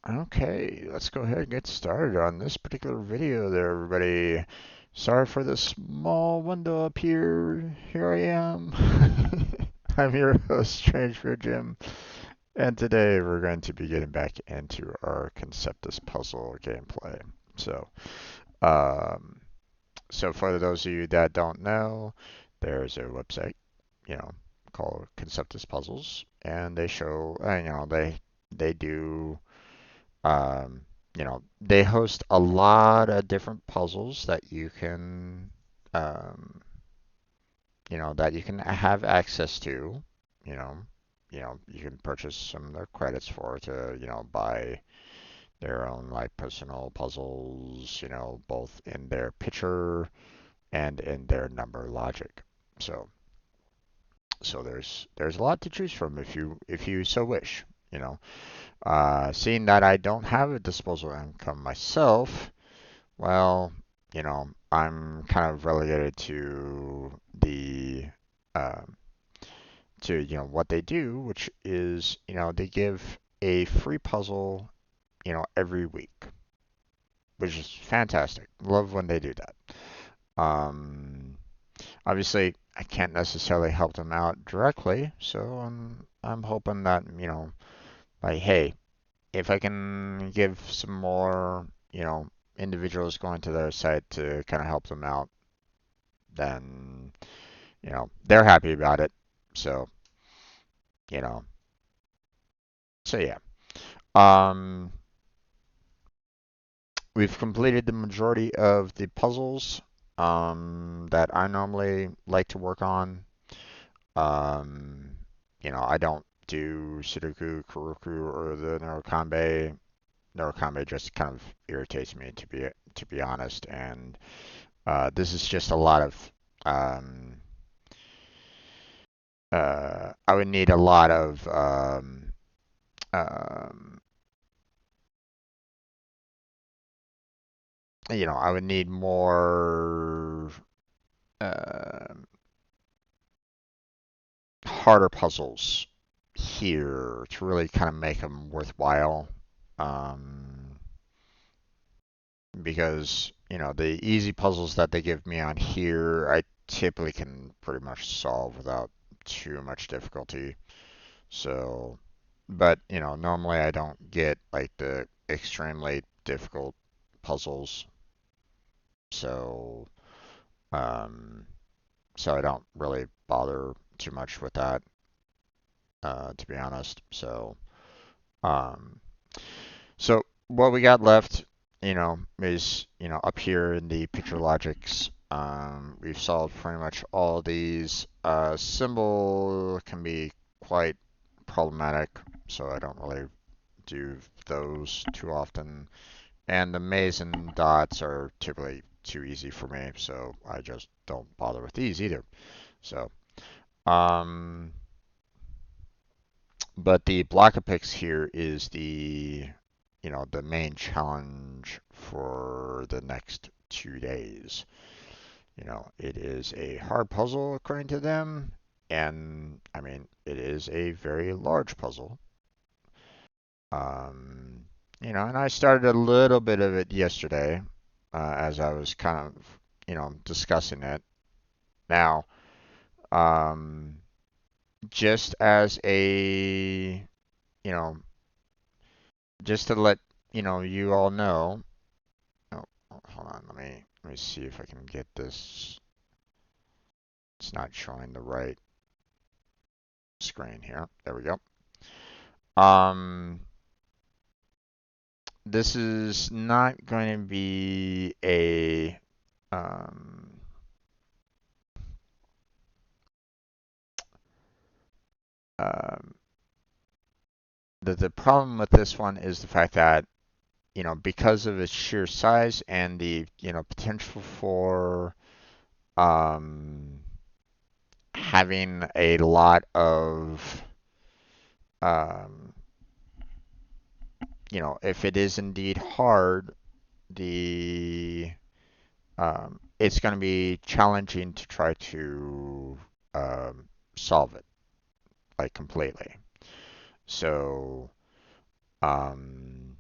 Okay, let's go ahead and get started on this particular video there, everybody. Sorry for the small window up here. Here I am. I'm your host, Strange for Jim, and today we're going to be getting back into our Conceptis puzzle gameplay. So, um, so for those of you that don't know, there's a website, you know, called Conceptis Puzzles, and they show, they do they host a lot of different puzzles that um, that you can have access to. You know, you can purchase some of their credits for to, buy their own like personal puzzles. Both in their picture and in their number logic. So, there's a lot to choose from if you so wish. You know, seeing that I don't have a disposable income myself. Well, I'm kind of relegated to the um, to what they do, which is they give a free puzzle every week, which is fantastic. Love when they do that. Um, Obviously, I can't necessarily help them out directly, so I'm hoping that like hey, if I can give some more individuals going to their site to kind of help them out, then they're happy about it. So you know, so yeah. Um, we've completed the majority of the puzzles that I normally like to work on. Um, I don't do Sudoku, Kuroku, or the Norokanbe. Norokanbe just kind of irritates me to be honest, and this is just a lot of um, I would need a lot of um, I would need more uh, harder puzzles here to really kind of make them worthwhile. Um, because, the easy puzzles that they give me on here, I typically can pretty much solve without too much difficulty. So, but, normally I don't get like the extremely difficult puzzles. So, um, so I don't really bother too much with that, to be honest. Um, so what we got left, is up here in the picture logics. We've solved pretty much all these. Symbol can be quite problematic, so I don't really do those too often. And the maze and dots are typically too easy for me, so I just don't bother with these either. So, um, but the Block-a-Pix here is the main challenge for the next 2 days. It is a hard puzzle according to them, and I mean, it is a very large puzzle. Um, and I started a little bit of it yesterday, as I was kind of, discussing it. Now, um, just as a, you know, just to let you all know. Oh, hold on. Let me see if I can get this. It's not showing the right screen here. There we go. Um, this is not going to be a um, the problem with this one is the fact that because of its sheer size and the potential for um, having a lot of um, if it is indeed hard, the it's going to be challenging to try to solve it like completely. So, um,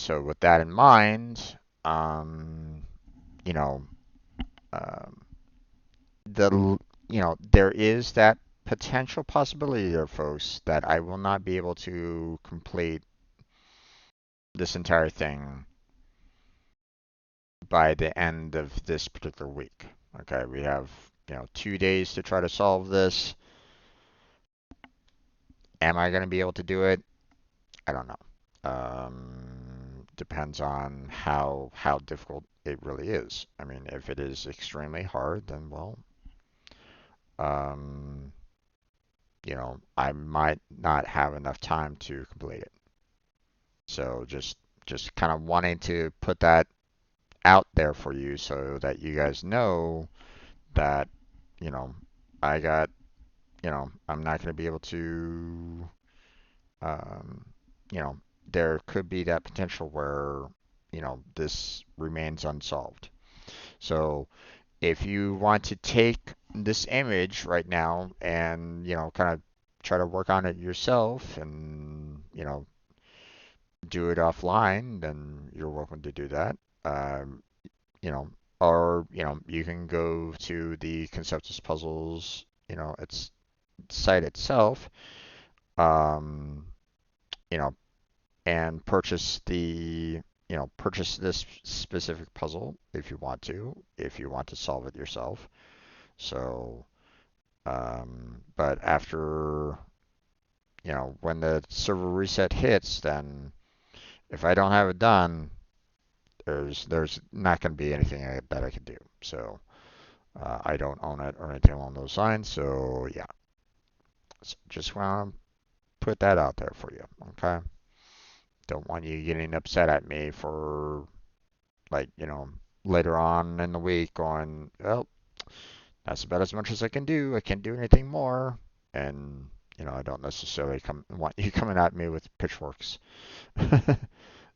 so with that in mind, you know, um, the there is that potential possibility there, folks, that I will not be able to complete this entire thing by the end of this particular week. Okay, we have 2 days to try to solve this. Am I going to be able to do it? I don't know. Depends on how difficult it really is. I mean, if it is extremely hard, then well, um, I might not have enough time to complete it. So just kind of wanting to put that out there for you so that you guys know that, you know, I got, I'm not going to be able to, um, you know, there could be that potential where, this remains unsolved. So if you want to take this image right now and, kind of try to work on it yourself and, do it offline, then you're welcome to do that. Um, you know, or, you can go to the Conceptis Puzzles, its site itself, um, you know, and purchase this specific puzzle if you want to solve it yourself. So, but after, when the server reset hits, then if I don't have it done, there's not going to be anything that I can do. So I don't own it or anything along those lines. So yeah, so just want to put that out there for you. Okay. Don't want you getting upset at me for like later on in the week going, well, that's about as much as I can do. I can't do anything more. And I don't necessarily want you coming at me with pitchforks.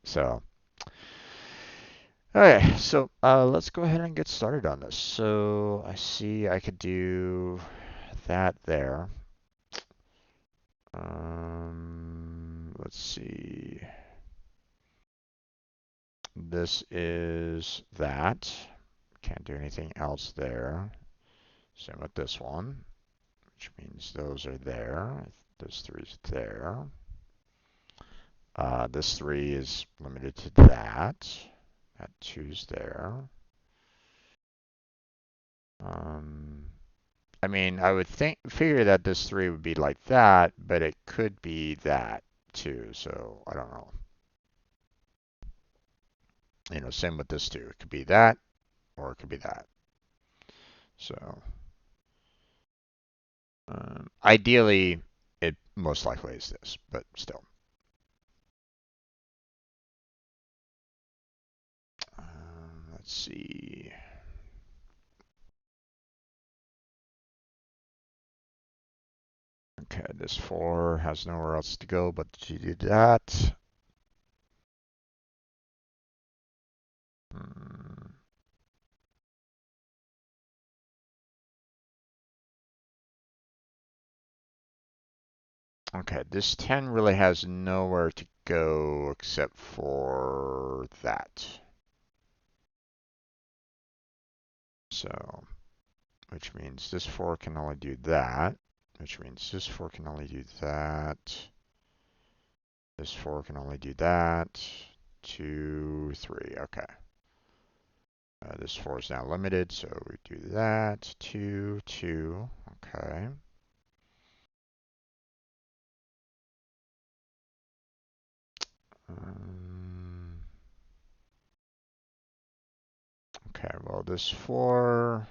So. Okay, so let's go ahead and get started on this. So I see I could do that there. Let's see. This is that. Can't do anything else there. Same with this one, which means those are there. This three is there. This three is limited to that. That two's there. I mean, I would figure that this three would be like that, but it could be that too. So I don't know. Same with this too. It could be that, or it could be that. So ideally, it most likely is this, but still. Let's see. Okay, this 4 has nowhere else to go but to do that. Okay, this 10 really has nowhere to go except for that. So, which means this 4 can only do that, which means this 4 can only do that. This 4 can only do that. 2, 3, okay. This 4 is now limited, so we do that. 2, 2, okay. Okay, well, this 4,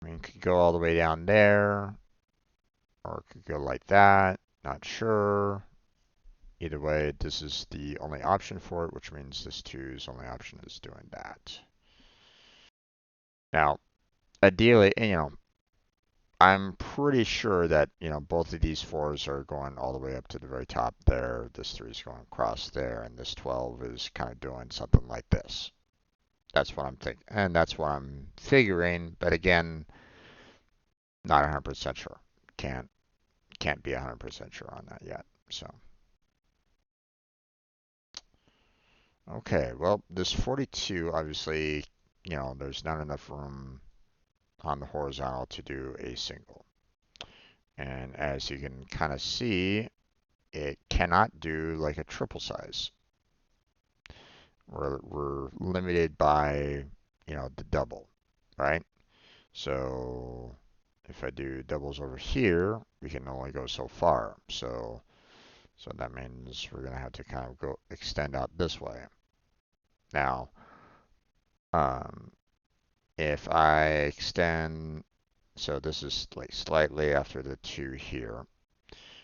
I mean, could go all the way down there, or it could go like that. Not sure. Either way, this is the only option for it, which means this 2's only option is doing that. Now, ideally, I'm pretty sure that, both of these 4s are going all the way up to the very top there. This 3 is going across there, and this 12 is kind of doing something like this. That's what I'm thinking, and that's what I'm figuring, but again, not 100% sure. Can't be 100% sure on that yet, so. Okay, well, this 42, obviously, there's not enough room on the horizontal to do a single. And as you can kind of see, it cannot do like a triple size. We're limited by, the double, right? So if I do doubles over here, we can only go so far. So that means we're gonna have to kind of go extend out this way. Now, um, if I extend, so this is like slightly after the 2 here.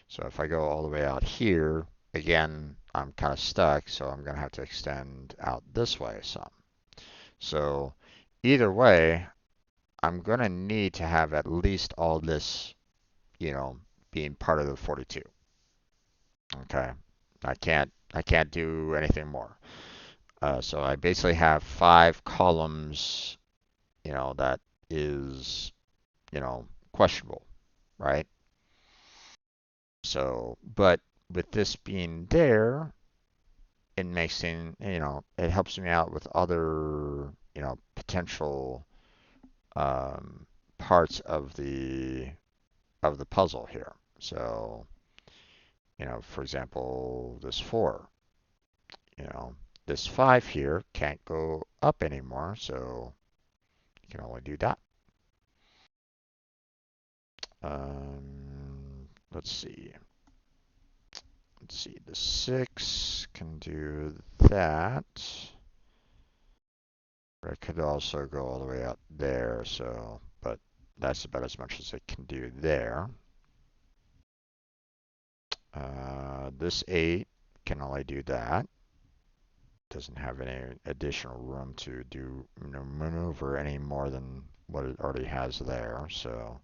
So if I go all the way out here, again, I'm kind of stuck, so I'm going to have to extend out this way some. So either way, I'm going to need to have at least all this, you know, being part of the 42. Okay. I can't do anything more. So I basically have 5 columns, that is, questionable, right? So, but with this being there, it makes things, it helps me out with other, potential parts of the puzzle here. So, for example, this 4, you know, this 5 here can't go up anymore, so you can only do that. Let's see. Let's see. The 6 can do that. It could also go all the way out there, so, but that's about as much as it can do there. This 8 can only do that. Doesn't have any additional room to do maneuver any more than what it already has there, so.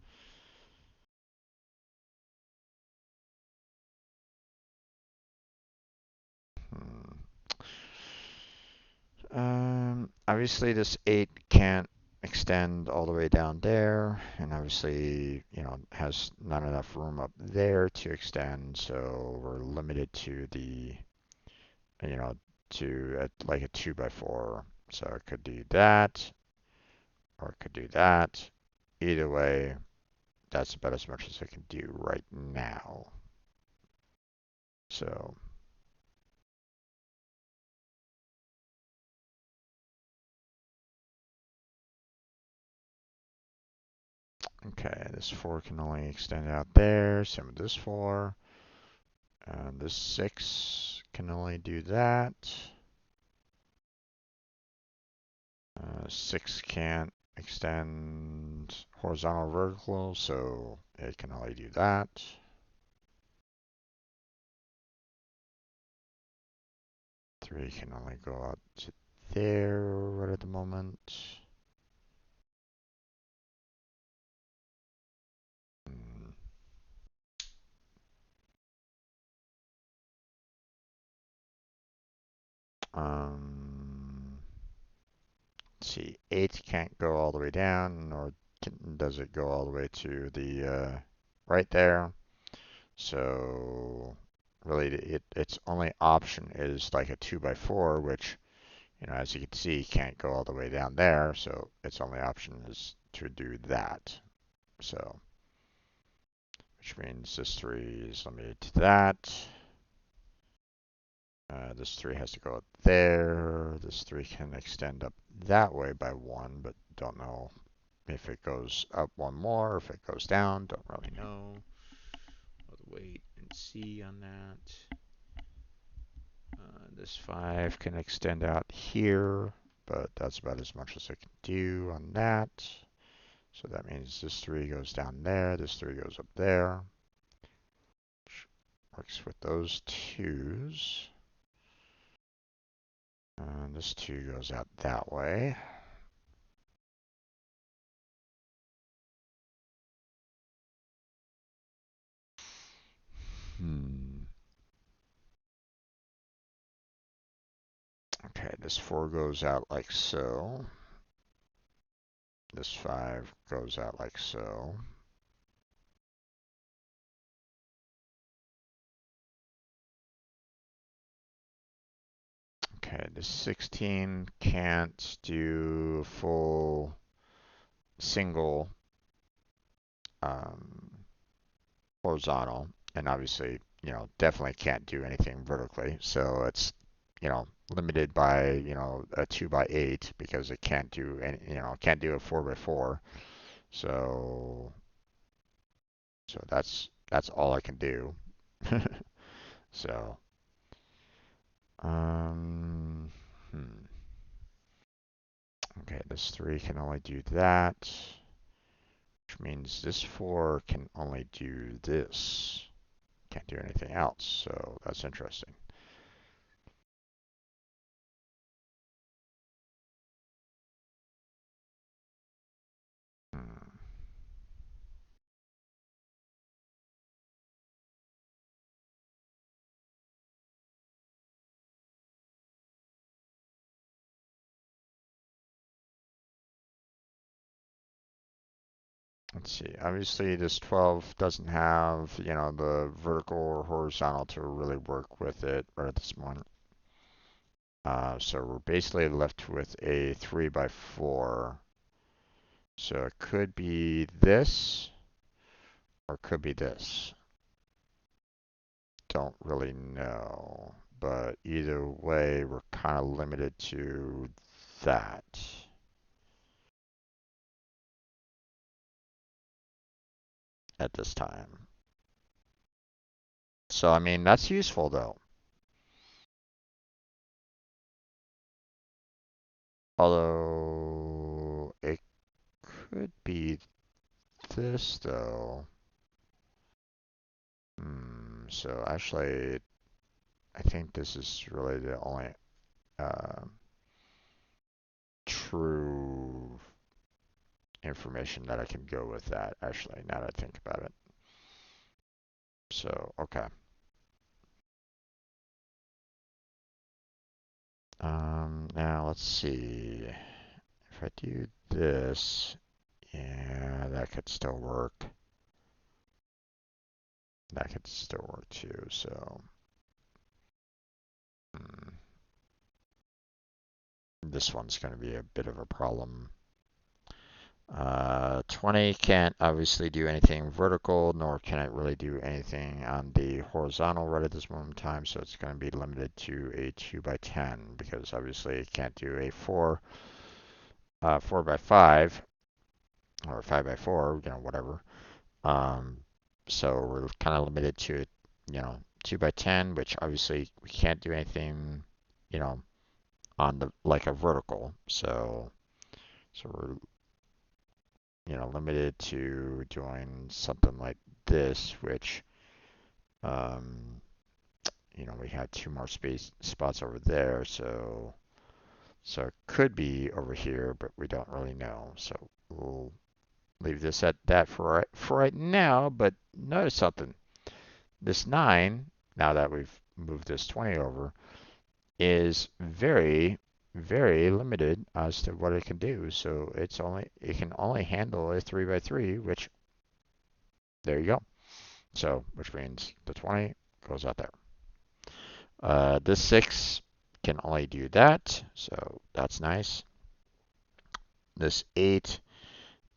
Hmm. Obviously this 8 can't extend all the way down there, and obviously, has not enough room up there to extend, so we're limited to the, you know, to like a 2 by 4. So it could do that, or it could do that. Either way, that's about as much as I can do right now. So, okay, this 4 can only extend out there. Same with this 4. This 6 can only do that. 6 can't extend horizontal vertical, so it can only do that. 3 can only go out to there right at the moment. Hmm. Um, let's see, 8 can't go all the way down, nor does it go all the way to the right there. So really, its only option is like a 2 by 4, which, as you can see, can't go all the way down there. So its only option is to do that. So, which means this 3 is limited to that. This 3 has to go up there. This 3 can extend up that way by 1, but don't know if it goes up 1 more, if it goes down. Don't really know. We'll wait and see on that. This 5 can extend out here, but that's about as much as I can do on that. So that means this 3 goes down there, this 3 goes up there. Which works with those 2's. And this 2 goes out that way. Okay, this 4 goes out like so. This 5 goes out like so. Okay, the 16 can't do full single um, horizontal, and obviously, definitely can't do anything vertically. So it's, limited by, a 2 by 8 because it can't do any, can't do a 4 by 4. So, so that's all I can do. So, um, hmm. Okay, this 3 can only do that, which means this 4 can only do this. Can't do anything else, so that's interesting. Hmm. Let's see. Obviously, this 12 doesn't have, the vertical or horizontal to really work with it right at this moment. So we're basically left with a 3 by 4. So it could be this or it could be this. Don't really know. But either way, we're kind of limited to that at this time. So, I mean, that's useful though. Although it could be this though. So actually, I think this is really the only uh, true information that I can go with that, actually, now that I think about it. So, okay. Now let's see. If I do this, yeah, that could still work. That could still work too, so. Hmm. This one's going to be a bit of a problem. 20 can't obviously do anything vertical, nor can it really do anything on the horizontal right at this moment in time, so it's going to be limited to a 2 by 10 because obviously it can't do a 4 by 5 or 5 by 4, whatever. So we're kind of limited to, 2 by 10, which obviously we can't do anything, you know, on the like a vertical. So we're limited to doing something like this, which, um, we had 2 more space spots over there, so it could be over here, but we don't really know. So we'll leave this at that for right now. But notice something: this 9, now that we've moved this 20 over, is very, very limited as to what it can do. So it can only handle a 3 by 3, which there you go. So, which means the 20 goes out there. This 6 can only do that, so that's nice. This 8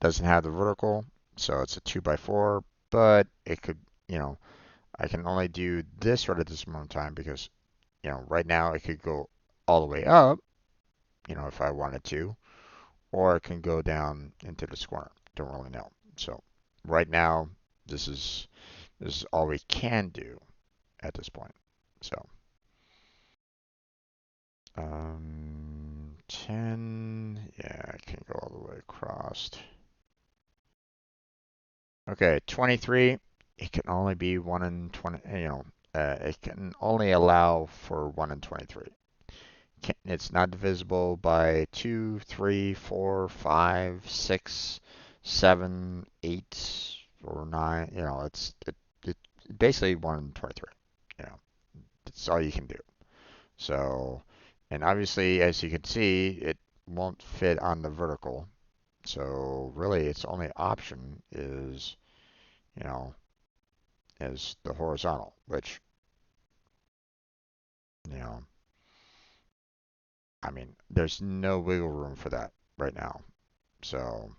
doesn't have the vertical, so it's a 2 by 4, but it could, I can only do this right at this moment in time because, right now it could go all the way up, if I wanted to, or it can go down into this corner. Don't really know. So, right now, this is all we can do at this point. So, 10, yeah, I can go all the way across. Okay, 23, it can only be 1 in 20, it can only allow for 1 in 23. It's not divisible by 2, 3, 4, 5, 6, 7, 8, or 9. It basically 1 in 23. You know, that's all you can do. So, and obviously, as you can see, it won't fit on the vertical. So really, its only option is, you know, is the horizontal, which, you know, I mean, there's no wiggle room for that right now. So,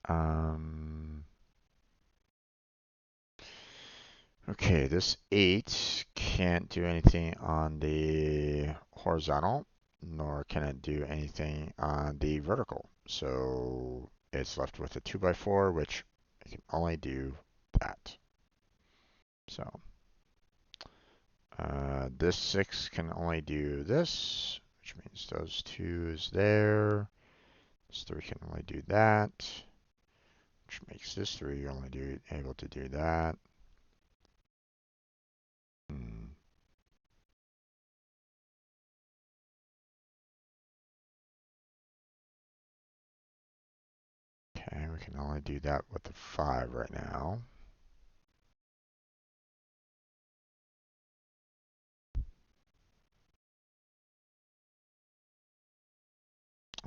um, okay, this 8 can't do anything on the horizontal, nor can it do anything on the vertical. So it's left with a 2x4, which it can only do that. So this 6 can only do this, which means those 2 is there. This 3 can only do that, which makes this 3 only able to do that. Hmm. Okay, we can only do that with the 5 right now.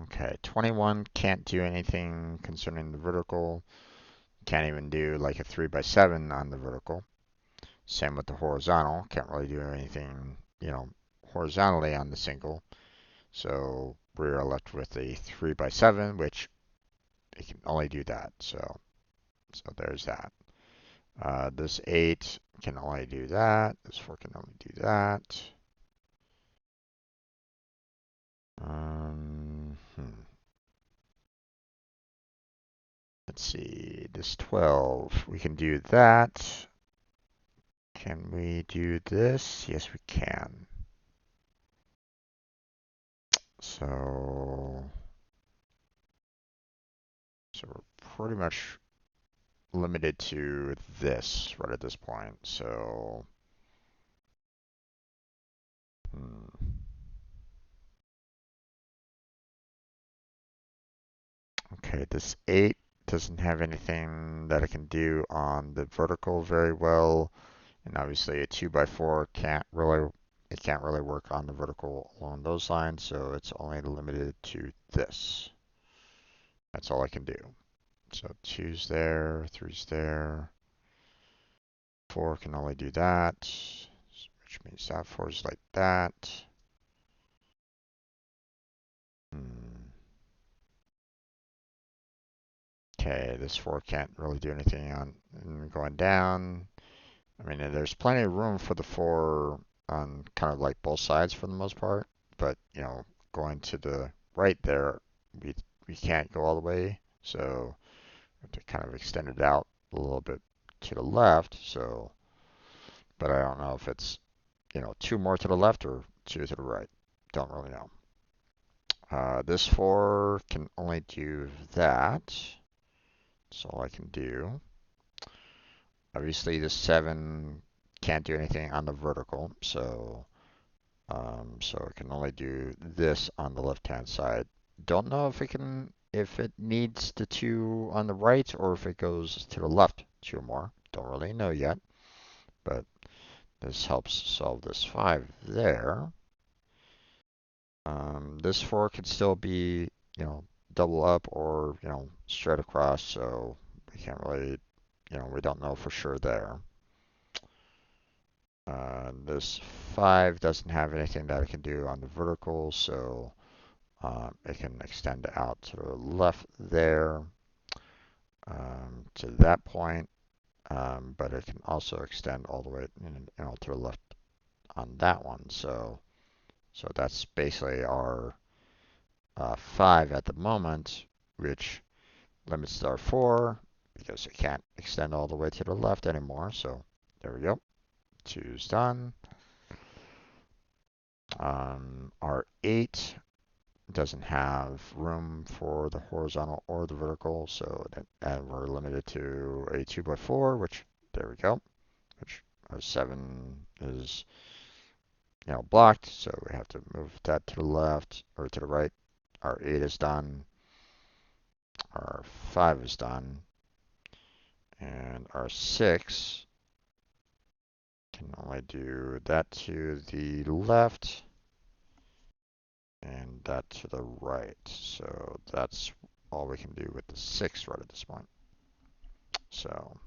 Okay, 21 can't do anything concerning the vertical. Can't even do like a 3x7 on the vertical. Same with the horizontal. Can't really do anything, horizontally on the single. So we are left with a 3x7, which it can only do that. So there's that. This 8 can only do that. This 4 can only do that. Let's see, this 12, we can do that. Can we do this? Yes, we can. So we're pretty much limited to this right at this point. So, okay, this 8 doesn't have anything that it can do on the vertical very well. And obviously a 2x4 can't really work on the vertical along those lines, so it's only limited to this. That's all I can do. So 2's there, 3's there. 4 can only do that, which means that 4 is like that. Okay, this 4 can't really do anything on going down. I mean, there's plenty of room for the 4 on kind of like both sides for the most part, but going to the right there, we we can't go all the way, so we have to kind of extend it out a little bit to the left. So, but I don't know if it's 2 more to the left or 2 to the right. Don't really know. This 4 can only do that. That's all I can do. Obviously, this 7 can't do anything on the vertical, so it can only do this on the left-hand side. Don't know if it needs the 2 on the right or if it goes to the left 2 more. Don't really know yet, but this helps solve this 5 there. This 4 could still be, double up or, straight across, so we can't really, we don't know for sure there. This 5 doesn't have anything that it can do on the vertical, so it can extend out to the left there to that point, but it can also extend all the way to the left on that one. So that's basically our 5 at the moment, which limits our 4 because it can't extend all the way to the left anymore. So there we go. 2's done. Our 8 doesn't have room for the horizontal or the vertical, so and we're limited to a 2x4, which there we go. Which our 7 is blocked, so we have to move that to the left or to the right. Our 8 is done. Our 5 is done. And our 6 can only do that to the left and that to the right. So that's all we can do with the 6 right at this point. So,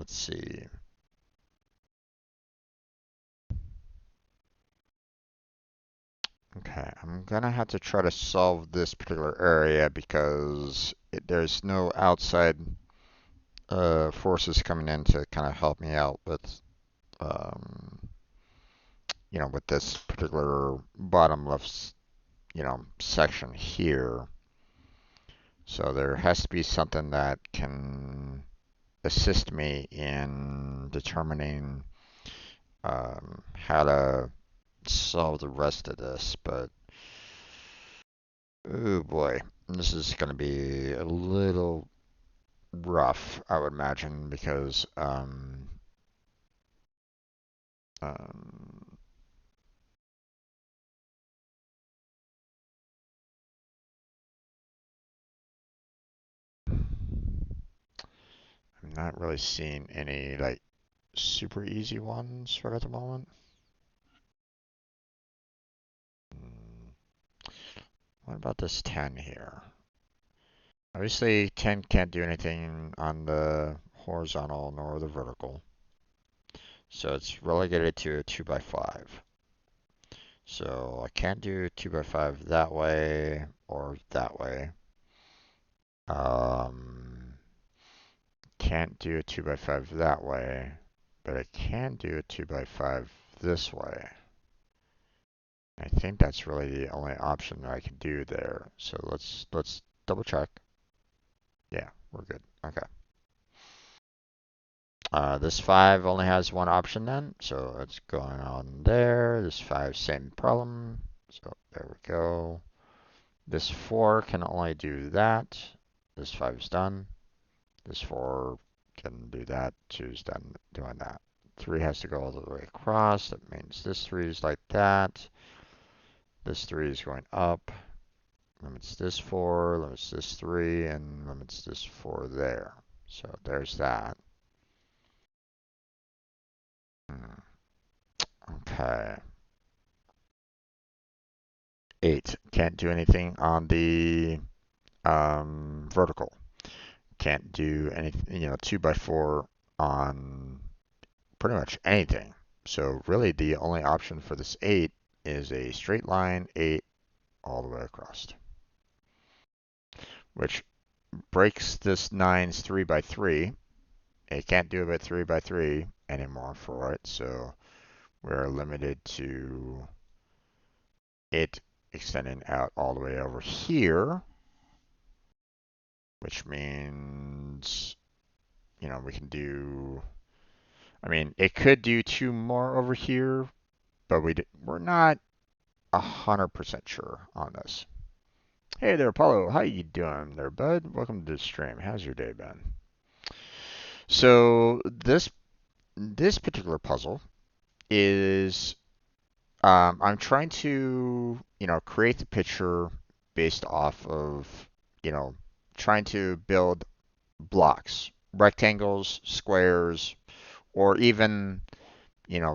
let's see. Okay, I'm gonna have to try to solve this particular area because there's no outside forces coming in to kind of help me out with, um, with this particular bottom left, section here. So there has to be something that can assist me in determining how to solve the rest of this, but oh boy, this is going to be a little rough, I would imagine, because um, I'm not really seeing any like super easy ones right at the moment. Hmm, what about this 10 here? Obviously, 10 can't do anything on the horizontal nor the vertical. So it's relegated to a 2 by 5. So I can't do 2 by 5 that way or that way. Um, can't do a 2 by 5 that way, but I can do a 2 by 5 this way. I think that's really the only option that I can do there. So let's double check. Yeah, we're good. Okay. This 5 only has one option then, so it's going on there. This 5, same problem. So there we go. This 4 can only do that. This 5 is done. This 4 can do that. 2 is done doing that. 3 has to go all the way across. That means this 3 is like that. This 3 is going up. Limits this 4, limits this 3, and limits this 4 there. So there's that. Okay. 8. Can't do anything on the vertical. Can't do anything, 2 by 4 on pretty much anything. So really the only option for this 8 is a straight line 8 all the way across, which breaks this 9's 3 by 3. It can't do it by 3 by 3 anymore for it, so we're limited to it extending out all the way over here, which means, we can do, I mean, it could do 2 more over here, but we're not 100% sure on this. Hey there, Apollo. How you doing there, bud? Welcome to the stream. How's your day been? So this particular puzzle is I'm trying to create the picture based off of trying to build blocks, rectangles, squares, or even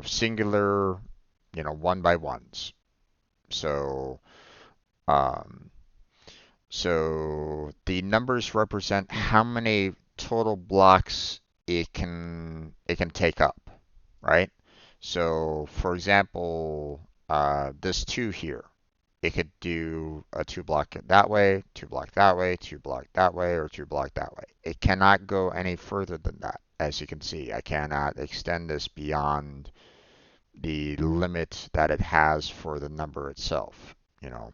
singular one by ones. So um, So the numbers represent how many total blocks it can take up, right? So for example, this 2 here, it could do a 2 block that way, 2 block that way, 2 block that way, or 2 block that way. It cannot go any further than that. As you can see, I cannot extend this beyond the limit that it has for the number itself, you know.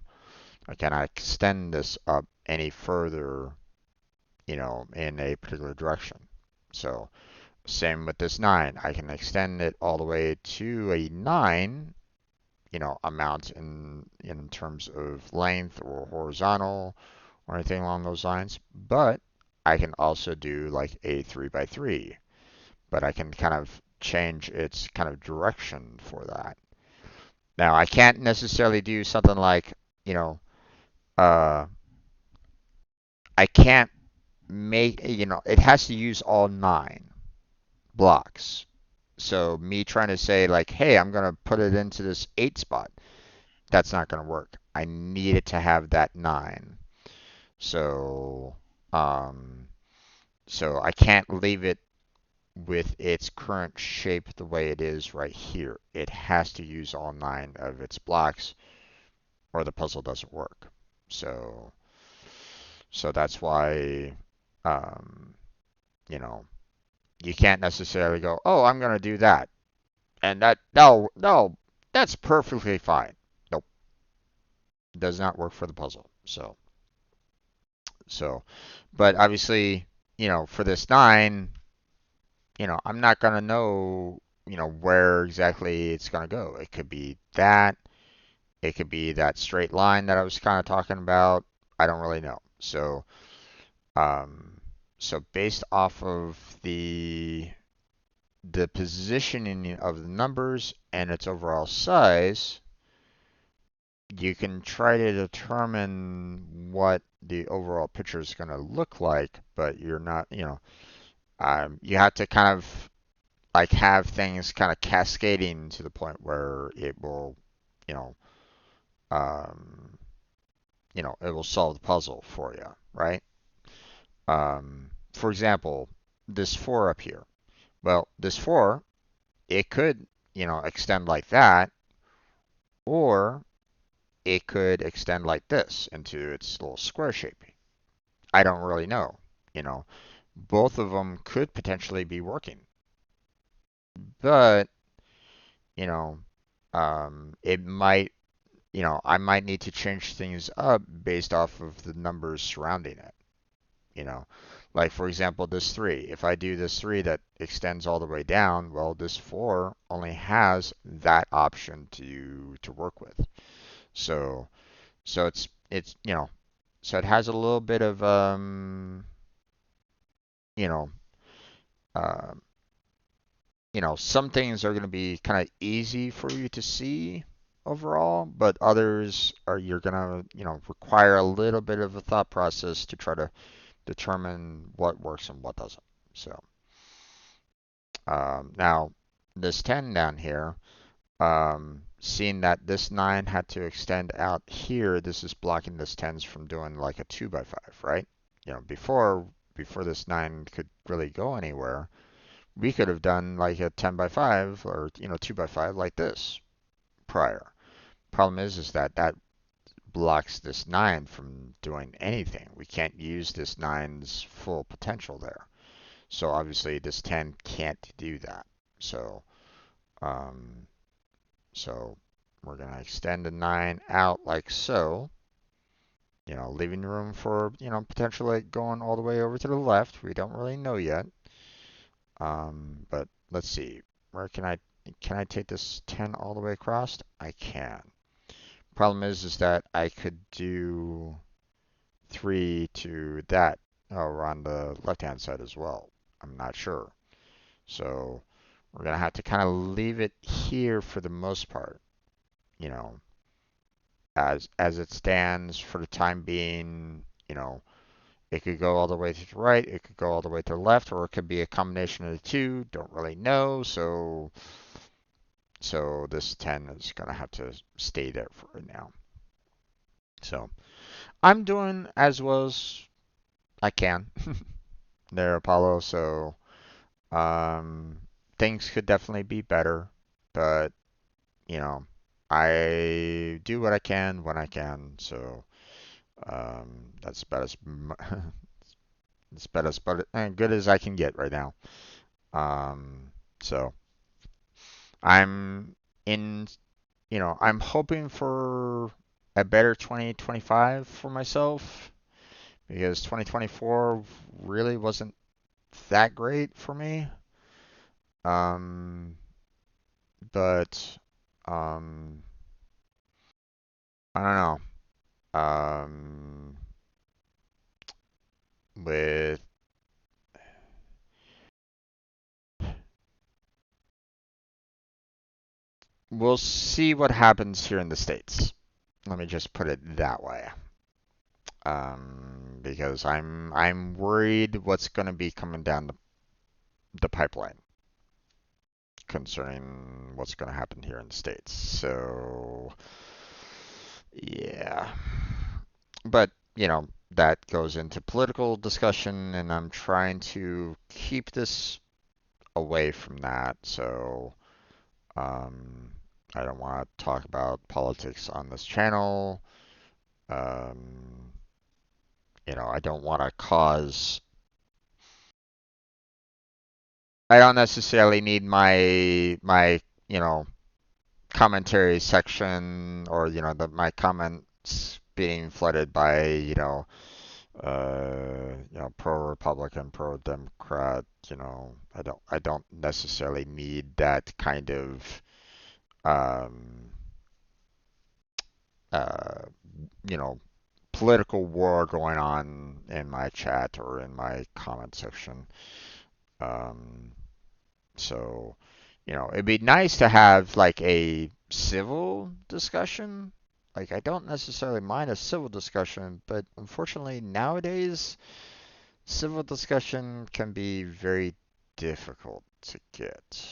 I cannot extend this up any further, in a particular direction. So same with this 9. I can extend it all the way to a 9, amount in terms of length or horizontal or anything along those lines. But I can also do like a 3 by 3. But I can kind of change its kind of direction for that. Now I can't necessarily do something like, uh, I can't make, it has to use all 9 blocks. So me trying to say like, hey, I'm going to put it into this 8 spot, that's not going to work. I need it to have that 9. So, um, so I can't leave it with its current shape the way it is right here. It has to use all 9 of its blocks or the puzzle doesn't work. So that's why, um, you know, you can't necessarily go, oh, I'm going to do that. And no, that's perfectly fine. Nope, it does not work for the puzzle. But obviously, for this 9, I'm not going to know, where exactly it's going to go. It could be that. It could be that straight line that I was kind of talking about. I don't really know. Um, so based off of the positioning of the numbers and its overall size, you can try to determine what the overall picture is going to look like, but you're not, you have to kind of like have things kind of cascading to the point where it will, you know, um, it will solve the puzzle for you, right? For example, this 4 up here. Well, this 4, it could, extend like that, or it could extend like this into its little square shape. I don't really know. You know, both of them could potentially be working, but you know, it might, I might need to change things up based off of the numbers surrounding it. You know, like for example, this 3. If I do this 3 that extends all the way down, well, this 4 only has that option to work with. So it's so it has a little bit of you know uh, some things are going to be kind of easy for you to see overall, but others are you're going to require a little bit of a thought process to try to determine what works and what doesn't. So now this 10 down here, seeing that this 9 had to extend out here, this is blocking this 10s from doing like a 2 by 5, right? Before this 9 could really go anywhere, we could have done like a 10 by 5 or 2 by 5 like this prior. Problem is that that blocks this 9 from doing anything. We can't use this 9's full potential there. So obviously this 10 can't do that. So um, so we're going to extend the 9 out like so, leaving room for, potentially going all the way over to the left. We don't really know yet. But let's see. Where can I take this 10 all the way across? I can. Problem is that I could do 3 to that on the left-hand side as well. I'm not sure. So we're going to have to kind of leave it here for the most part, you know, as it stands for the time being, it could go all the way to the right, it could go all the way to the left, or it could be a combination of the two. Don't really know. So this 10 is going to have to stay there for right now. So I'm doing as well as I can there, Apollo. So things could definitely be better, but you know, I do what I can when I can. So that's about as it's about as good as I can get right now. So I'm in, I'm hoping for a better 2025 for myself because 2024 really wasn't that great for me. Um, but um, I don't know. With we'll see what happens here in the States. Let me just put it that way. Because I'm worried what's going to be coming down the pipeline concerning what's going to happen here in the States. So, yeah. But, that goes into political discussion, and I'm trying to keep this away from that. So I don't want to talk about politics on this channel. Um, I don't want to cause. I don't necessarily need my commentary section or my comments being flooded by pro-Republican, pro-Democrat. I don't necessarily need that kind of um, uh, you know political war going on in my chat or in my comment section. Um, so, it'd be nice to have like a civil discussion. Like, I don't necessarily mind a civil discussion, but unfortunately nowadays, civil discussion can be very difficult to get.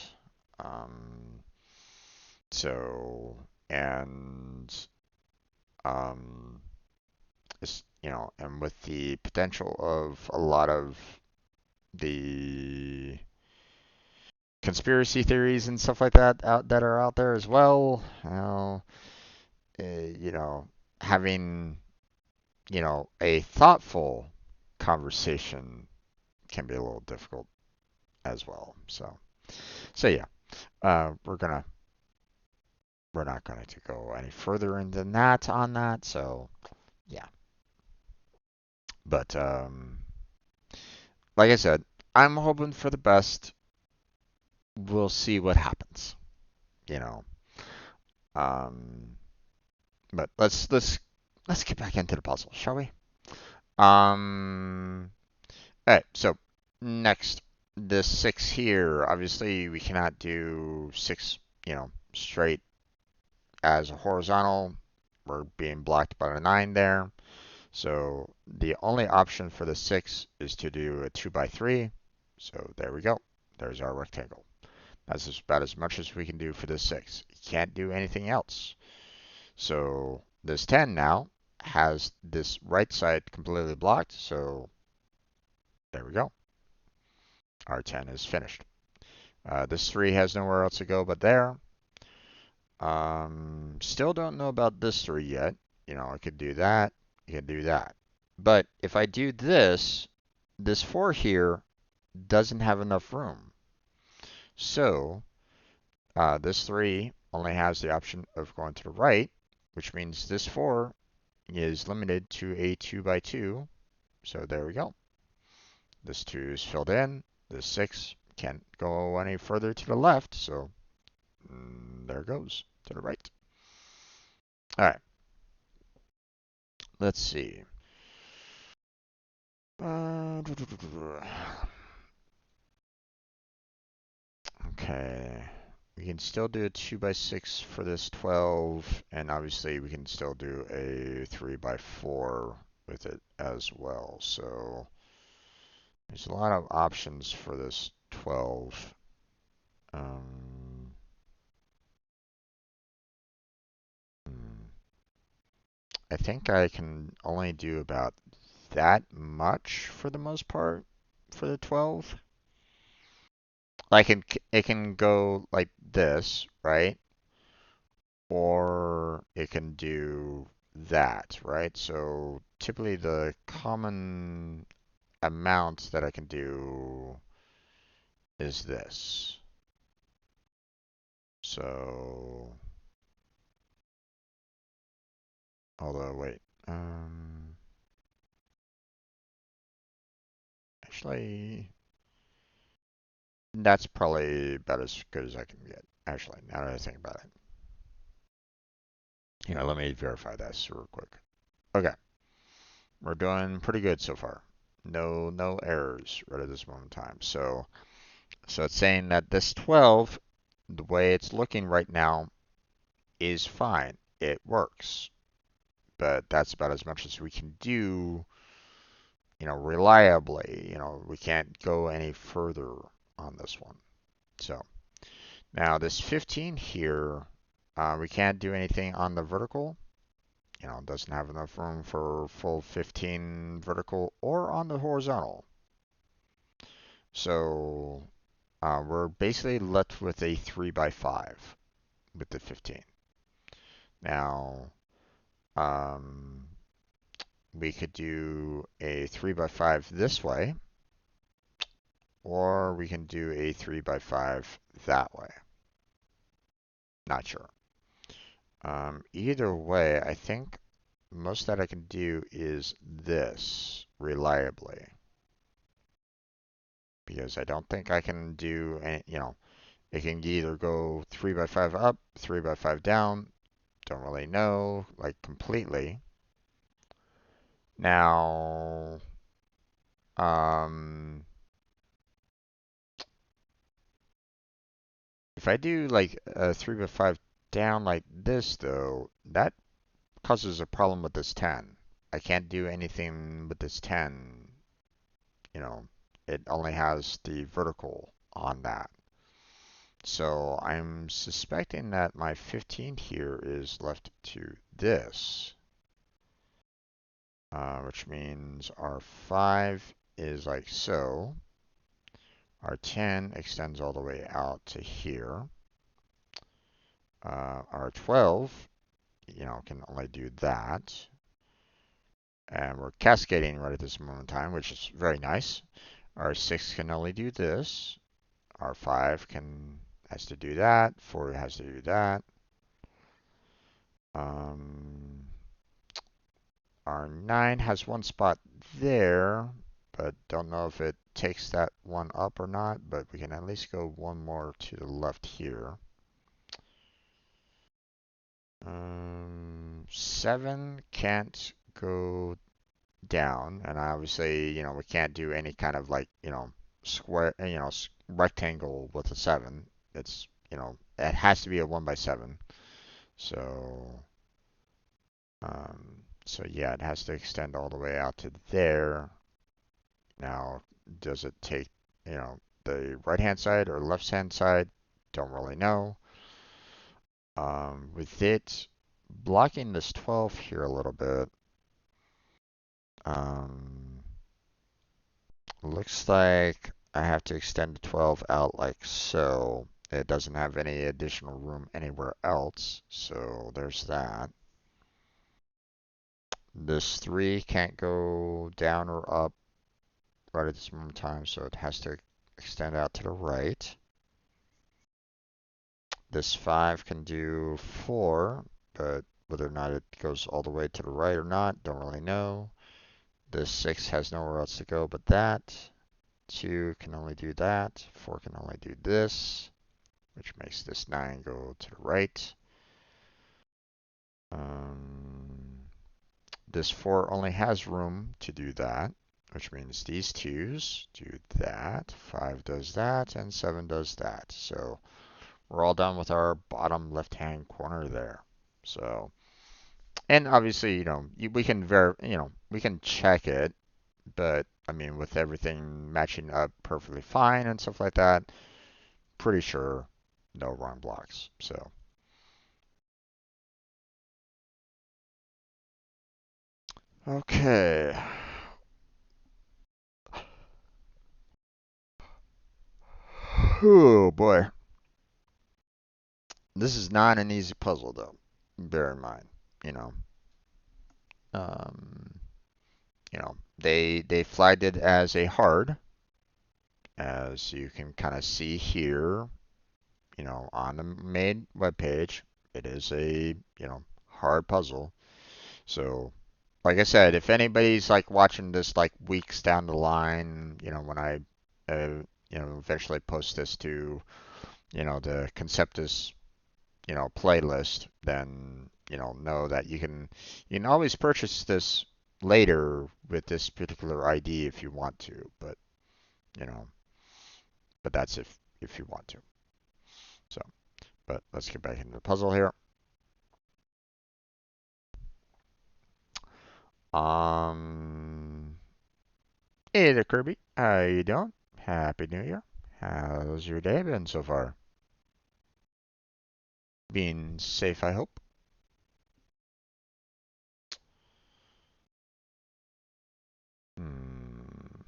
Um, so, and, um, and with the potential of a lot of the conspiracy theories and stuff like that are out there as well. You know, having a thoughtful conversation can be a little difficult as well. So yeah, we're not going to go any further into that on that. So yeah, but like I said, I'm hoping for the best. We'll see what happens. You know, um, but let's get back into the puzzle, shall we? Um, all right. So next, the 6 here. Obviously, we cannot do 6, straight as a horizontal. We're being blocked by a 9 there. So the only option for the 6 is to do a 2 by 3. So there we go. There's our rectangle. That's about as much as we can do for the 6. You can't do anything else. So this 10 now has this right side completely blocked. So there we go. Our 10 is finished. This 3 has nowhere else to go but there. Still don't know about this 3 yet. I could do that. I could do that. But if I do this 4 here doesn't have enough room. So this 3 only has the option of going to the right, which means this 4 is limited to a 2 by 2. So there we go. This 2 is filled in. This 6 can't go any further to the left, so there it goes to the right. All right. Let's see. Okay. We can still do a 2 by 6 for this 12, and obviously we can still do a 3 by 4 with it as well. So there's a lot of options for this 12. I think I can only do about that much for the most part for the 12. Like it can go like this, right? Or it can do that, right? So typically the common amount that I can do is this. So, although wait, actually, that's probably about as good as I can get. Actually, now that I think about it. Let me verify this real quick. Okay, we're doing pretty good so far. No errors right at this moment in time. So it's saying that this 12, the way it's looking right now, is fine. It works. But that's about as much as we can do, reliably. We can't go any further on this one. So now this 15 here, we can't do anything on the vertical. It doesn't have enough room for full 15 vertical or on the horizontal. So we're basically left with a 3 by 5 with the 15. Now, um, we could do a 3 by 5 this way, or we can do a 3 by 5 that way. Not sure. Either way, I think most that I can do is this reliably. Because I don't think I can do, it can either go 3 by 5 up, 3 by 5 down. Don't really know, like completely. Now, um, if I do like a 3 by 5 down like this though, that causes a problem with this 10. I can't do anything with this 10, you know, it only has the vertical on that. So I'm suspecting that my 15 here is left to this, which means our 5 is like so. Our 10 extends all the way out to here. Our 12, can only do that. And we're cascading right at this moment in time, which is very nice. Our 6 can only do this. Our 5 has to do that. 4 has to do that. Our 9 has one spot there, but don't know if it takes that one up or not, but we can at least go one more to the left here. 7 can't go down, and obviously, we can't do any kind of like, square, rectangle with a 7. It's, it has to be a 1 by 7. So, so yeah, it has to extend all the way out to there. Now, does it take, the right-hand side or left-hand side? Don't really know. With it blocking this 12 here a little bit, looks like I have to extend the 12 out like so. It doesn't have any additional room anywhere else, so there's that. This 3 can't go down or up right at this moment in time, so it has to extend out to the right. This 5 can do 4, but whether or not it goes all the way to the right or not, don't really know. This 6 has nowhere else to go but that. 2 can only do that. 4 can only do this, which makes this 9 go to the right. This 4 only has room to do that, which means these 2's do that. 5 does that, and 7 does that. So we're all done with our bottom left-hand corner there. So, and obviously, we can we can check it, but I mean, with everything matching up perfectly fine and stuff like that, pretty sure no wrong blocks. So, okay. Oh boy. This is not an easy puzzle though. Bear in mind, you know. Um, they flagged it as a hard, as you can kind of see here, on the main web page. It is a, hard puzzle. So, like I said, if anybody's like watching this like weeks down the line, when I, eventually post this to, the Conceptis, playlist, then, know that you can always purchase this later with this particular ID if you want to, but, you know, but that's if you want to. So, but let's get back into the puzzle here. Um, Hey there, Kirby. How you doing? Happy New Year. How's your day been so far? Being safe, I hope. Hmm.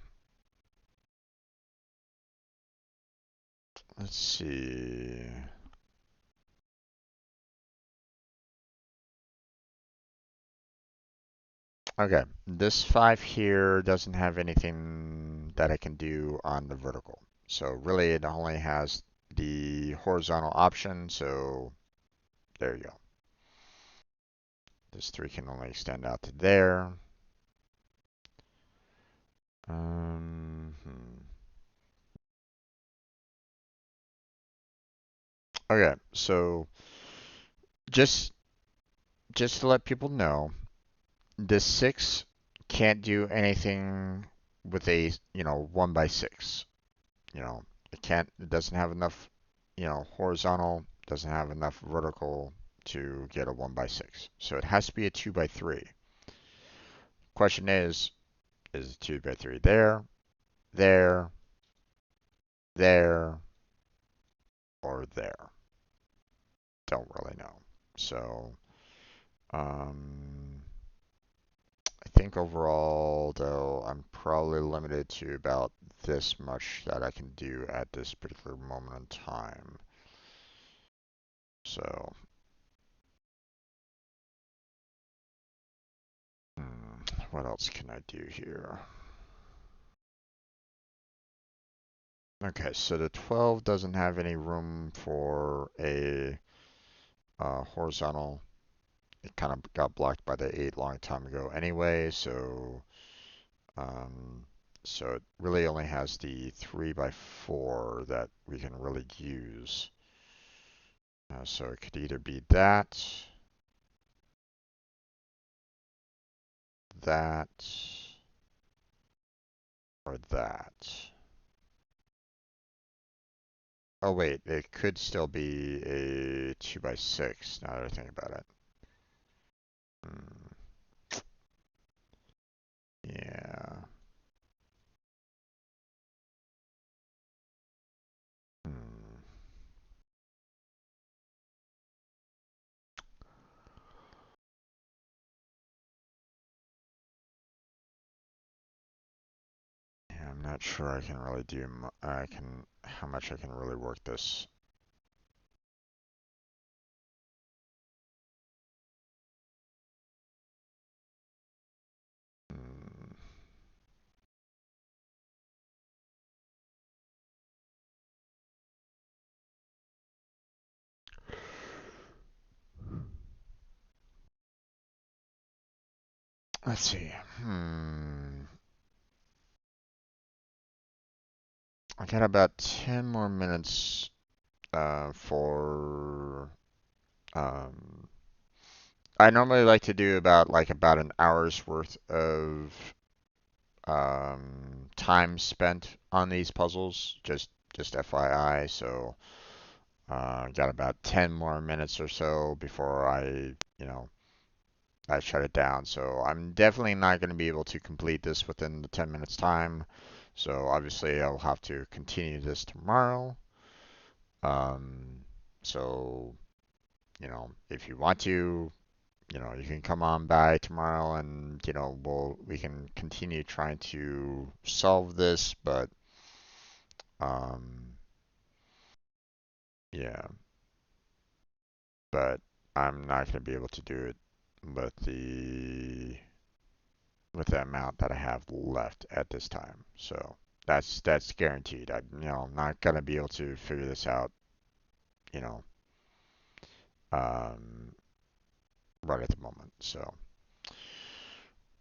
Let's see. Okay, this 5 here doesn't have anything that I can do on the vertical. So really it only has the horizontal option, so there you go. This 3 can only extend out to there. Okay, so just just to let people know, this 6 can't do anything with a, 1 by 6. It doesn't have enough, horizontal, doesn't have enough vertical to get a 1 by 6. So it has to be a 2 by 3. Question is a 2 by 3 there, there, there, or there? Don't really know. So, um, I think overall, though, I'm probably limited to about this much that I can do at this particular moment in time. So, what else can I do here? Okay, so the 12 doesn't have any room for a horizontal. It kind of got blocked by the 8 long time ago anyway, um, so it really only has the 3 by 4 that we can really use. So it could either be that, that, or that. Oh wait, it could still be a 2 by 6 now that I think about it. Hmm, yeah. Hmm. Yeah, I'm not sure I can really do, how much I can really work this. Hmm. Let's see. I got about 10 more minutes for um I normally like to do about an hour's worth of time spent on these puzzles, just FYI. So got about 10 more minutes or so before I shut it down. So I'm definitely not going to be able to complete this within the 10 minutes time. So obviously I'll have to continue this tomorrow. Um, so, if you want to, you can come on by tomorrow and, we can continue trying to solve this, but um, yeah, but I'm not going to be able to do it with the amount that I have left at this time. So that's guaranteed. I'm not going to be able to figure this out, you know, um, right at the moment. So,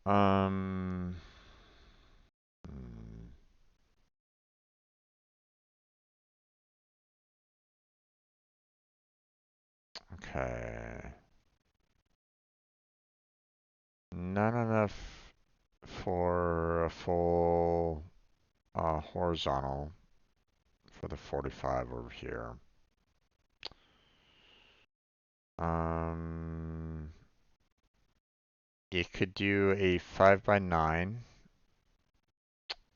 um, mm, okay. Not enough for a full horizontal for the 45 over here. Um, it could do a 5 by 9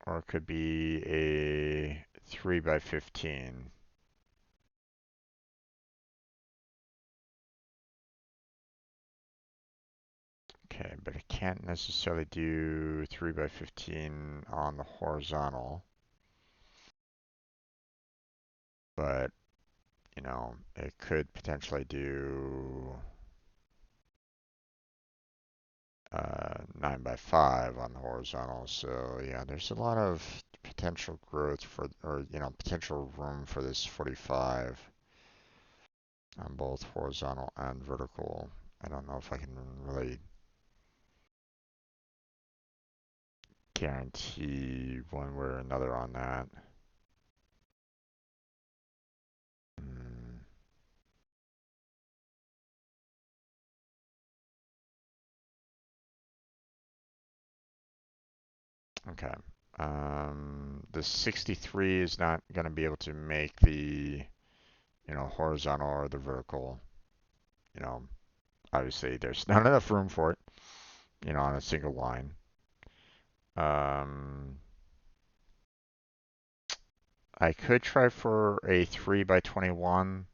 or it could be a 3 by 15. Okay, but it can't necessarily do 3 by 15 on the horizontal. but you know, it could potentially do 9 by 5 on the horizontal. So yeah, there's a lot of potential growth for, or you know, potential room for this 45 on both horizontal and vertical. I don't know if I can really guarantee one way or another on that. Hmm. Okay. The 63 is not going to be able to make the, you know, horizontal or the vertical. You know, obviously there's not enough room for it, you know, on a single line. Um, I could try for a 3 by 21,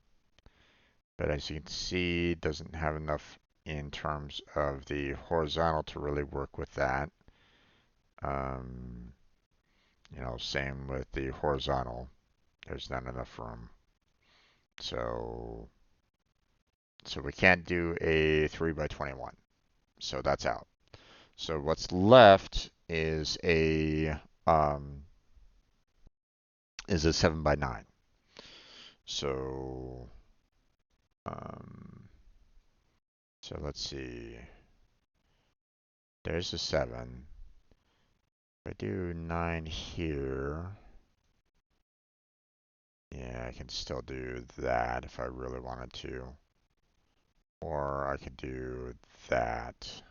but as you can see, it doesn't have enough in terms of the horizontal to really work with that. Um, you know, same with the horizontal. There's not enough room. So, so we can't do a 3 by 21. So that's out. So what's left um, is a 7 by 9. So um, so let's see. There's a 7. If I do 9 here, yeah, I can still do that if I really wanted to. Or I could do that.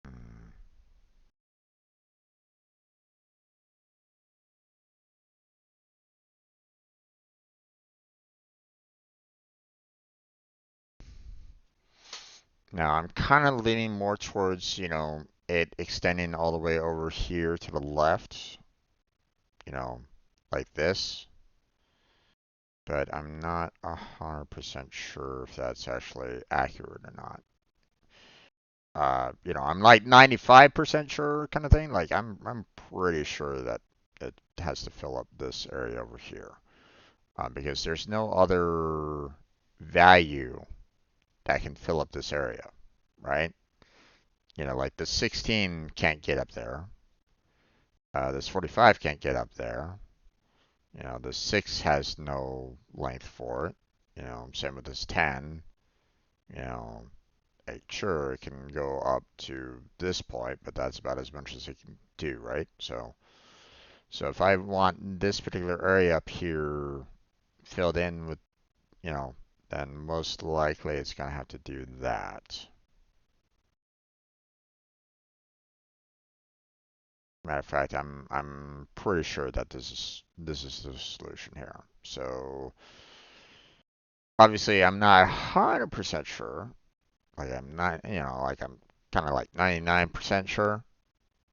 Hmm. Now I'm kind of leaning more towards, you know, it extending all the way over here to the left, you know, like this. But I'm not 100% sure if that's actually accurate or not. You know, I'm like 95% sure kind of thing. Like I'm pretty sure that it has to fill up this area over here. Because there's no other value that can fill up this area, right? You know, like the 16 can't get up there. This 45 can't get up there. You know, the 6 has no length for it. You know, same with this 10. You know, sure, it can go up to this point, but that's about as much as it can do, right? So if I want this particular area up here filled in with, you know, then most likely it's going to have to do that. Matter of fact, I'm pretty sure that this is the solution here. So obviously I'm not 100% sure. Like I'm not, you know, like I'm kind of like 99% sure.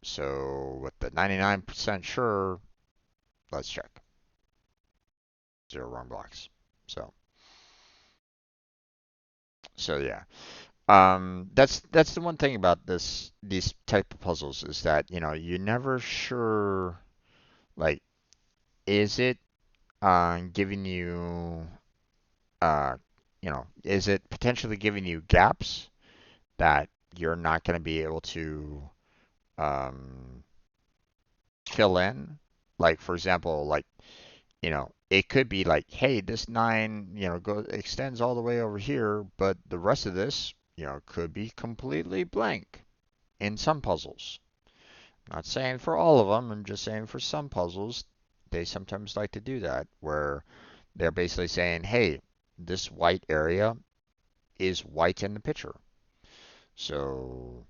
So with the 99% sure, let's check. 0 wrong blocks. So so yeah. That's the one thing about these type of puzzles is that, you know, you're never sure, like, is it giving you you know, is it potentially giving you gaps that you're not going to be able to um, fill in? Like, for example, like, you know, it could be like, hey, this 9, you know, extends all the way over here, but the rest of this, you know, could be completely blank in some puzzles. Not saying for all of them, I'm just saying for some puzzles, they sometimes like to do that, where they're basically saying, hey, this white area is white in the picture. So,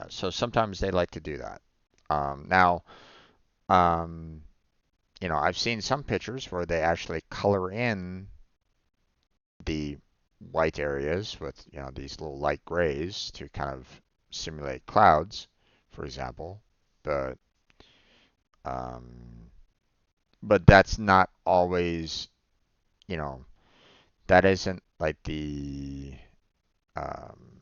so sometimes they like to do that. Now, um, you know, I've seen some pictures where they actually color in the white areas with, you know, these little light grays to kind of simulate clouds, for example. But um, but that's not always, you know, that isn't like um,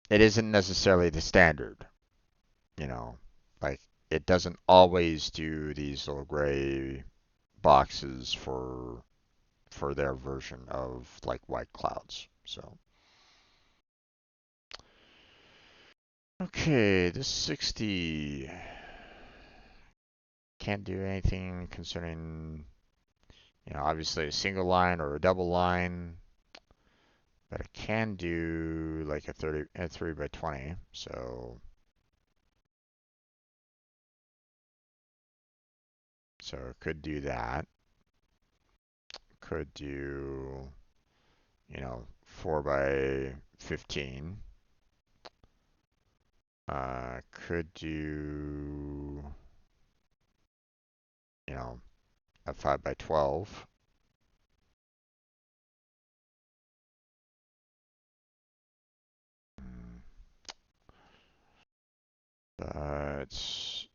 it isn't necessarily the standard, you know, like it doesn't always do these little gray boxes for their version of like white clouds. So okay, this 60 can't do anything concerning, obviously a single line or a double line, but it can do like a 3 by 20. So it could do that. Could do, 4 by 15. Could do, a 5 by 12. But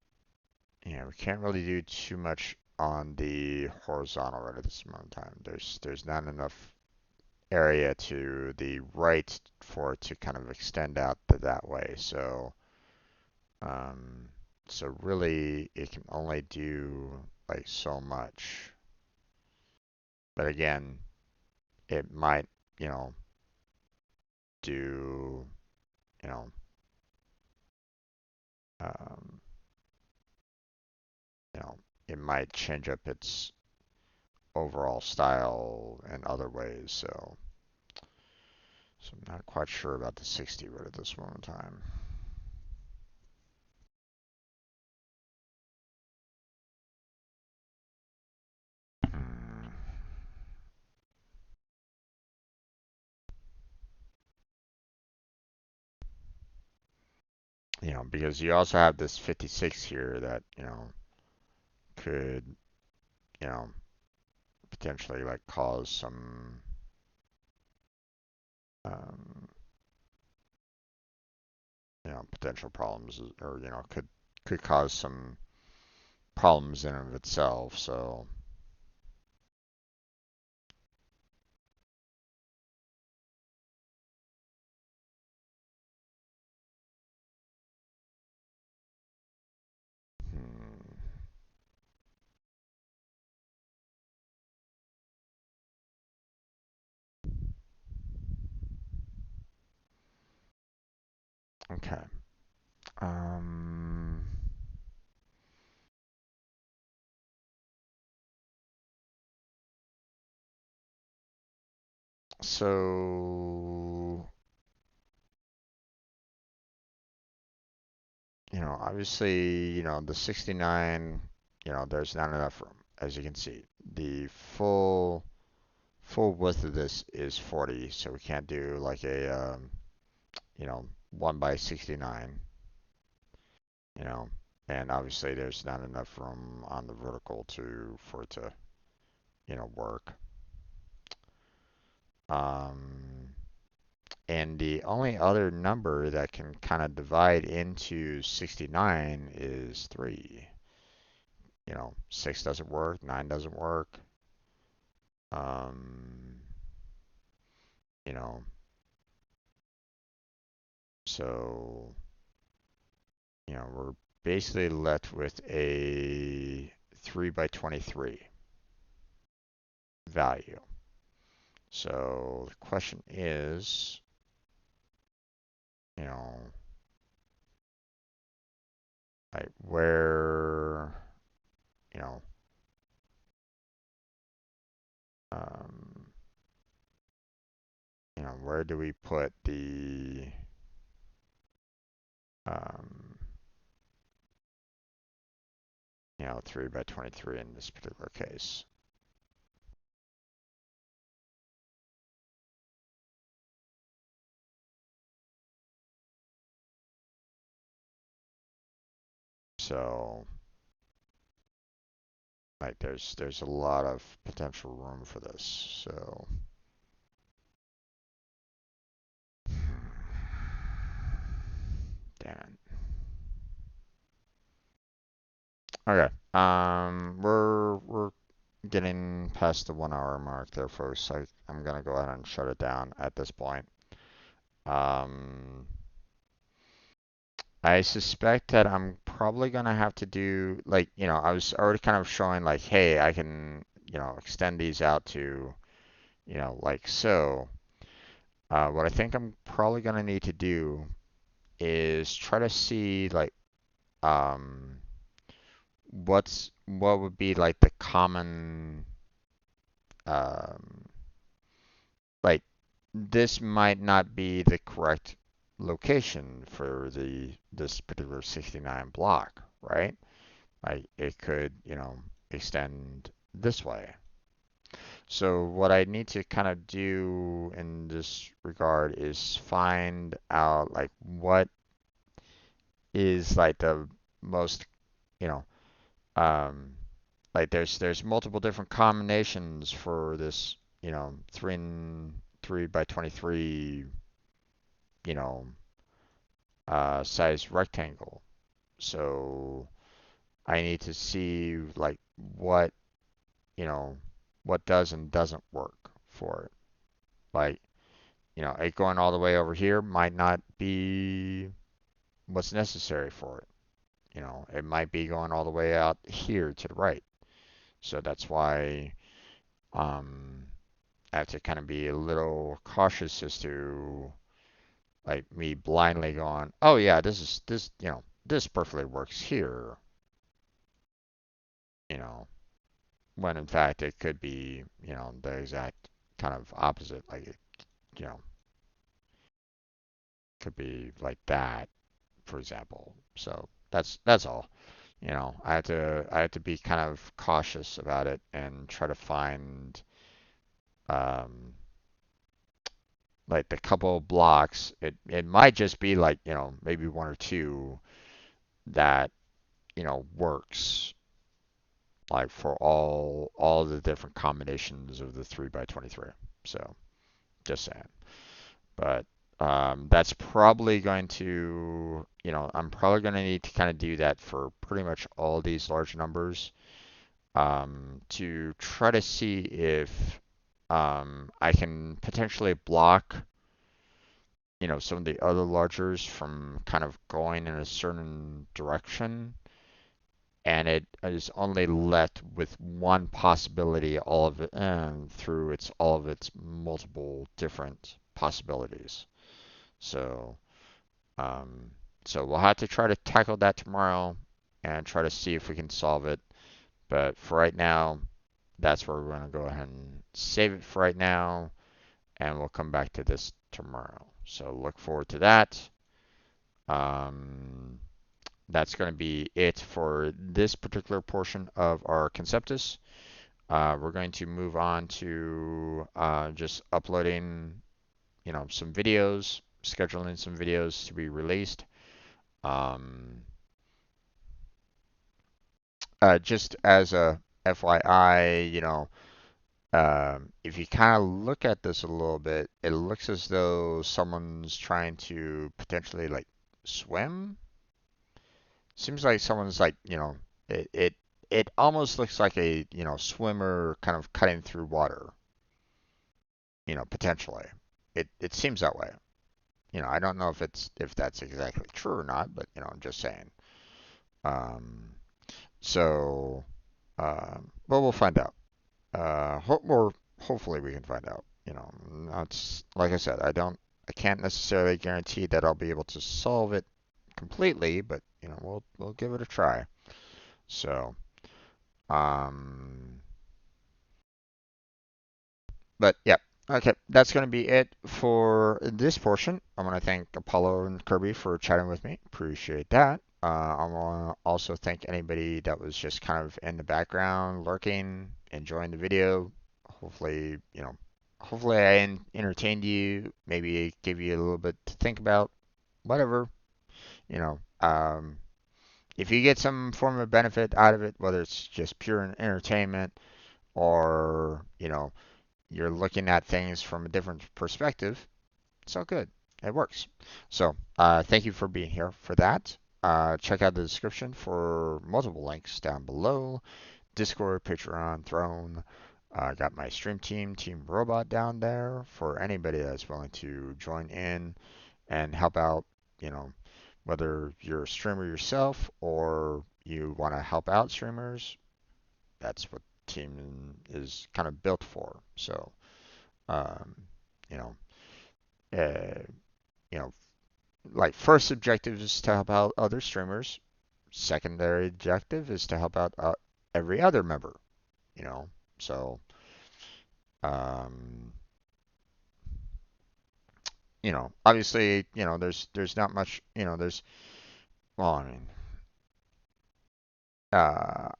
we can't really do too much on the horizontal right at this moment in time. There's not enough area to the right for it to kind of extend out that way. Um, so really, it can only do like so much. But again, it might, you know, do, you know, um, you know, it might change up its overall style in other ways. So I'm not quite sure about the 60 right at this moment in time. Hmm. Because you also have this 56 here that, could, you know, potentially like cause some, um, potential problems or, could cause some problems in and of itself. So, hmm, okay. Um, so, obviously, the 69, there's not enough room, as you can see. The full width of this is 40, so we can't do like a, 1 by 69, you know, and obviously there's not enough room on the vertical for it to, work. Um, and the only other number that can kind of divide into 69 is 3. 6 doesn't work, 9 doesn't work. Um, you know, so, we're basically left with a 3 by 23 value. So the question is, you know, like where, you know, um, where do we put the, um, 3 by 23 in this particular case? So, like, there's a lot of potential room for this. So, damn it. Okay. We're getting past the 1 hour mark there, folks. I'm gonna go ahead and shut it down at this point. Um, I suspect that I'm probably gonna have to do like, I was already kind of showing like, hey, I can, extend these out to, like so. What I think I'm probably gonna need to do is try to see like, um, what would be like the common, um, like this might not be the correct location for this particular 69 block, right? Like it could, extend this way. So what I need to kind of do in this regard is find out like what is like the most, you know, um, like there's multiple different combinations for this, 3 by 23, you know, size rectangle. So I need to see like what, you know, what does and doesn't work for it. Like, it going all the way over here might not be what's necessary for it. It might be going all the way out here to the right. So that's why I have to kind of be a little cautious as to like me blindly going, oh yeah, this perfectly works here, you know, when in fact it could be, the exact kind of opposite. Like, you know, could be like that, for example. So that's all. I have to be kind of cautious about it and try to find um like the couple of blocks. It might just be like, maybe one or two that, works like for all the different combinations of the 3 by 23. So just saying. But that's probably going to, I'm probably going to need to kind of do that for pretty much all these large numbers, to try to see if I can potentially block, some of the other largers from kind of going in a certain direction. And it is only let with one possibility all of it through all of its multiple different possibilities. So Um, so we'll have to try to tackle that tomorrow and try to see if we can solve it. But for right now, that's where we're going to go ahead and save it for right now, and we'll come back to this tomorrow. So look forward to that. Um, that's going to be it for this particular portion of our Conceptus. We're going to move on to just uploading, some videos, scheduling some videos to be released. Um, just as a FYI, if you kind of look at this a little bit, it looks as though someone's trying to potentially like swim. Seems like someone's like, it it it almost looks like a, swimmer kind of cutting through water, potentially. It seems that way. I don't know if that's exactly true or not, but I'm just saying. Um, so, but we'll find out. Or hopefully we can find out. It's like I said, I can't necessarily guarantee that I'll be able to solve it completely, but we'll give it a try. So, um, but yeah, okay, that's gonna be it for this portion. I want to thank Apollo and Kirby for chatting with me. Appreciate that. I want to also thank anybody that was just kind of in the background, lurking, enjoying the video. Hopefully, hopefully I entertained you, maybe give you a little bit to think about, whatever, you know. If you get some form of benefit out of it, whether it's just pure entertainment or, you're looking at things from a different perspective, it's all good. It works. So, thank you for being here for that. Check out the description for multiple links down below. Discord, Patreon, Throne. Got my stream team, Team Robot down there for anybody that's willing to join in and help out, you know, whether you're a streamer yourself or you want to help out streamers, that's what team is kind of built for. So, um, you know, uh, you know, like first objective is to help out other streamers. Secondary objective is to help out every other member. You know, so um, obviously, there's not much. There's well, I mean,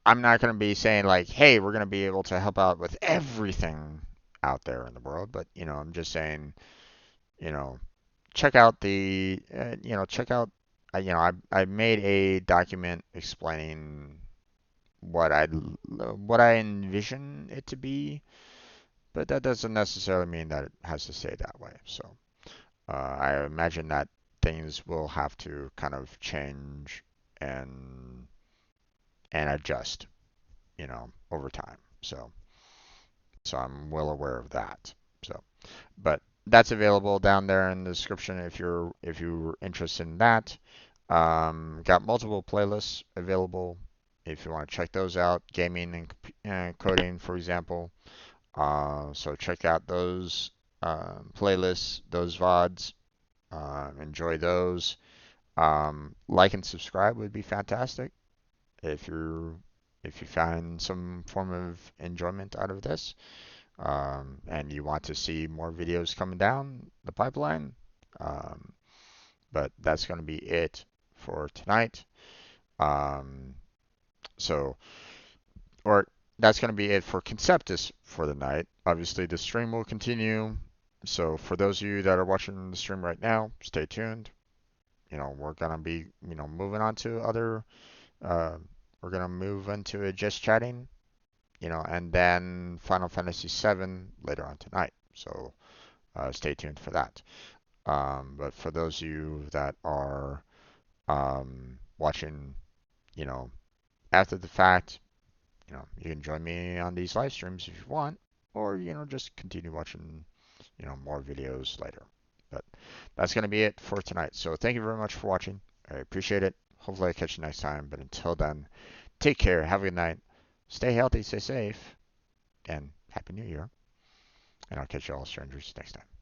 I'm not going to be saying like, hey, we're going to be able to help out with everything out there in the world, but I'm just saying, you know, check out check out, I made a document explaining what I envision it to be, but that doesn't necessarily mean that it has to stay that way. So I imagine that things will have to kind of change and adjust, over time. So I'm well aware of that. So, but that's available down there in the description if you're interested in that. Got multiple playlists available if you want to check those out. Gaming and coding, for example. So check out those playlists, those VODs. Enjoy those. Like and subscribe would be fantastic if you find some form of enjoyment out of this, and you want to see more videos coming down the pipeline. Um, but that's going to be it for tonight. Um, so, or that's going to be it for Conceptis for the night. Obviously, the stream will continue. So, for those of you that are watching the stream right now, stay tuned. We're going to be, moving on to other, uh, we're going to move into a just chatting, and then Final Fantasy VII later on tonight. So, stay tuned for that. But for those of you that are watching, you know, after the fact, you can join me on these live streams if you want, or, just continue watching, more videos later. But that's going to be it for tonight. So thank you very much for watching. I appreciate it. Hopefully I catch you next time. But until then, take care. Have a good night. Stay healthy, stay safe, and Happy New Year. And I'll catch you all strangers next time.